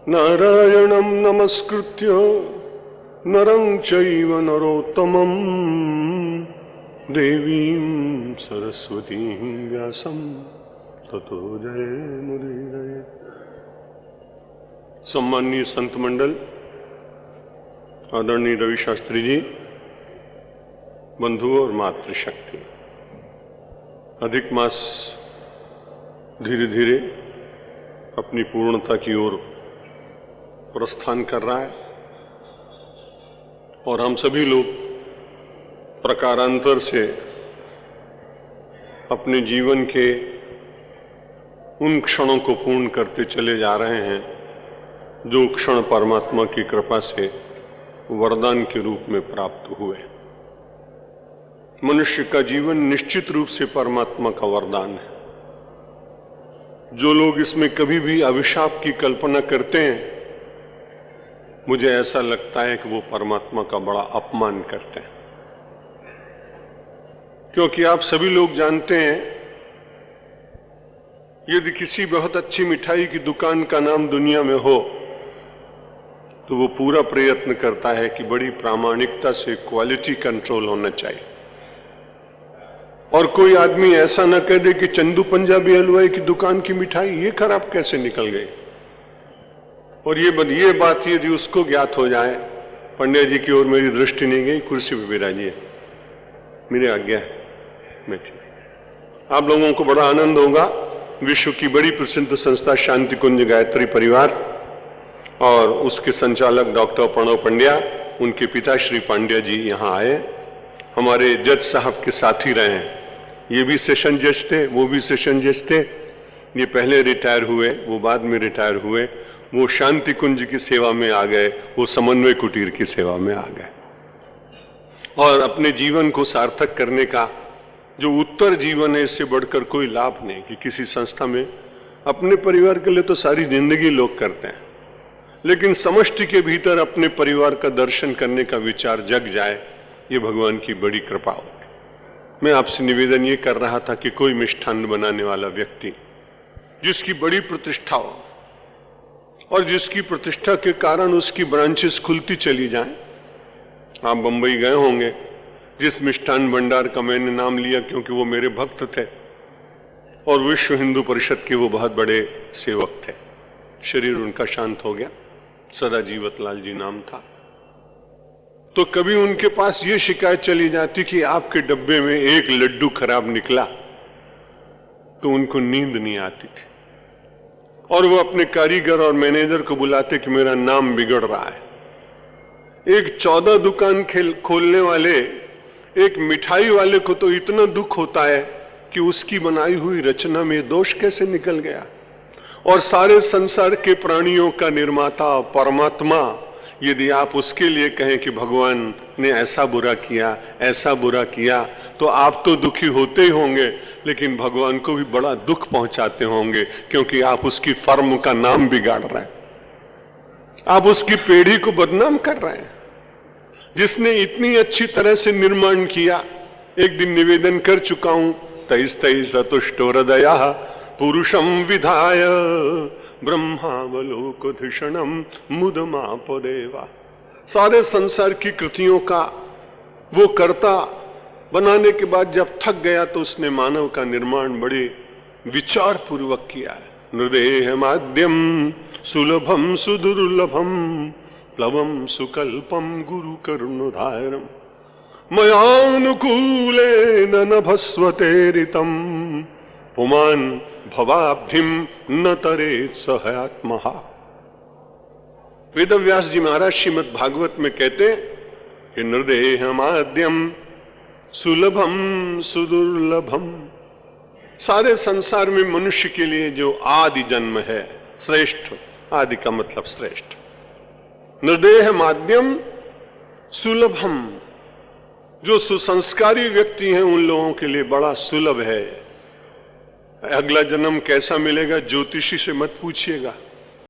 नारायणं नमस्कृत्य नरं चैव नरोत्तमं देवीं सरस्वतीं व्यासं ततो जयमुदीरये। सम्माननीय संत मंडल, आदरणीय रवि शास्त्री जी, बंधुओं और मातृशक्ति, अधिक मास धीरे धीरे अपनी पूर्णता की ओर प्रस्थान कर रहा है और हम सभी लोग प्रकारांतर से अपने जीवन के उन क्षणों को पूर्ण करते चले जा रहे हैं जो क्षण परमात्मा की कृपा से वरदान के रूप में प्राप्त हुए। मनुष्य का जीवन निश्चित रूप से परमात्मा का वरदान है। जो लोग इसमें कभी भी अभिशाप की कल्पना करते हैं, मुझे ऐसा लगता है कि वो परमात्मा का बड़ा अपमान करते हैं, क्योंकि आप सभी लोग जानते हैं, यदि किसी बहुत अच्छी मिठाई की दुकान का नाम दुनिया में हो तो वो पूरा प्रयत्न करता है कि बड़ी प्रामाणिकता से क्वालिटी कंट्रोल होना चाहिए और कोई आदमी ऐसा ना कह दे कि चंदू पंजाबी हलवाई की दुकान की मिठाई ये खराब कैसे निकल गई। और ये बात यदि उसको ज्ञात हो जाए, पंडित जी की ओर मेरी दृष्टि नहीं गई, कुर्सी पे विराजिए, मेरी आज्ञा है, मैं ठीक। आप लोगों को बड़ा आनंद होगा। विश्व की बड़ी प्रसिद्ध संस्था शांति कुंज गायत्री परिवार और उसके संचालक डॉक्टर प्रणव पंड्या, उनके पिता श्री पांड्या जी यहाँ आए, हमारे जज साहब के साथी रहे हैं। ये भी सेशन जज थे, वो भी सेशन जज थे। ये पहले रिटायर हुए, वो बाद में रिटायर हुए। वो शांति कुंज की सेवा में आ गए, वो समन्वय कुटीर की सेवा में आ गए और अपने जीवन को सार्थक करने का जो उत्तर जीवन है, इससे बढ़कर कोई लाभ नहीं कि किसी संस्था में अपने परिवार के लिए तो सारी जिंदगी लोग करते हैं, लेकिन समष्टि के भीतर अपने परिवार का दर्शन करने का विचार जग जाए, ये भगवान की बड़ी कृपा होती। मैं आपसे निवेदन ये कर रहा था कि कोई मिष्ठान्न बनाने वाला व्यक्ति जिसकी बड़ी प्रतिष्ठा हो और जिसकी प्रतिष्ठा के कारण उसकी ब्रांचेस खुलती चली जाएं। आप बंबई गए होंगे, जिस मिष्ठान भंडार का मैंने नाम लिया क्योंकि वो मेरे भक्त थे और विश्व हिंदू परिषद के वो बहुत बड़े सेवक थे। शरीर उनका शांत हो गया, सदा जीवतलाल जी नाम था। तो कभी उनके पास ये शिकायत चली जाती कि आपके डब्बे में एक लड्डू खराब निकला, तो उनको नींद नहीं आती थी और वो अपने कारीगर और मैनेजर को बुलाते कि मेरा नाम बिगड़ रहा है। एक 14 दुकान खोलने वाले एक मिठाई वाले को तो इतना दुख होता है कि उसकी बनाई हुई रचना में दोष कैसे निकल गया। और सारे संसार के प्राणियों का निर्माता परमात्मा, यदि आप उसके लिए कहें कि भगवान ने ऐसा बुरा किया, तो आप तो दुखी होते ही होंगे, लेकिन भगवान को भी बड़ा दुख पहुंचाते होंगे, क्योंकि आप उसकी फर्म का नाम बिगाड़ रहे हैं, आप उसकी पीढ़ी को बदनाम कर रहे हैं, जिसने इतनी अच्छी तरह से निर्माण किया। एक दिन निवेदन कर चुका हूं, तैस तैस तुष्टो हृदया पुरुषम विधाय ब्रह्मावलोकधिषणम मुदमापदेवा। सारे संसार की कृतियों का वो कर्ता बनाने के बाद जब थक गया तो उसने मानव का निर्माण बड़े विचार पूर्वक किया है। नृदेह माध्यम सुलभम सुदुर्लभम प्लवम सुकल्पम गुरु करुणोधारम मयानुकूलेन नभस्वतेरितम पुमान भवाब्धिम न तरेत सहयात्महा। वेदव्यास जी महाराज श्रीमद् भागवत में कहते कि नृदेह माध्यम सुलभम सुदुर्लभम। सारे संसार में मनुष्य के लिए जो आदि जन्म है श्रेष्ठ, आदि का मतलब श्रेष्ठ। नृदेह माध्यम सुलभम, जो सुसंस्कारी व्यक्ति हैं उन लोगों के लिए बड़ा सुलभ है। अगला जन्म कैसा मिलेगा ज्योतिषी से मत पूछिएगा,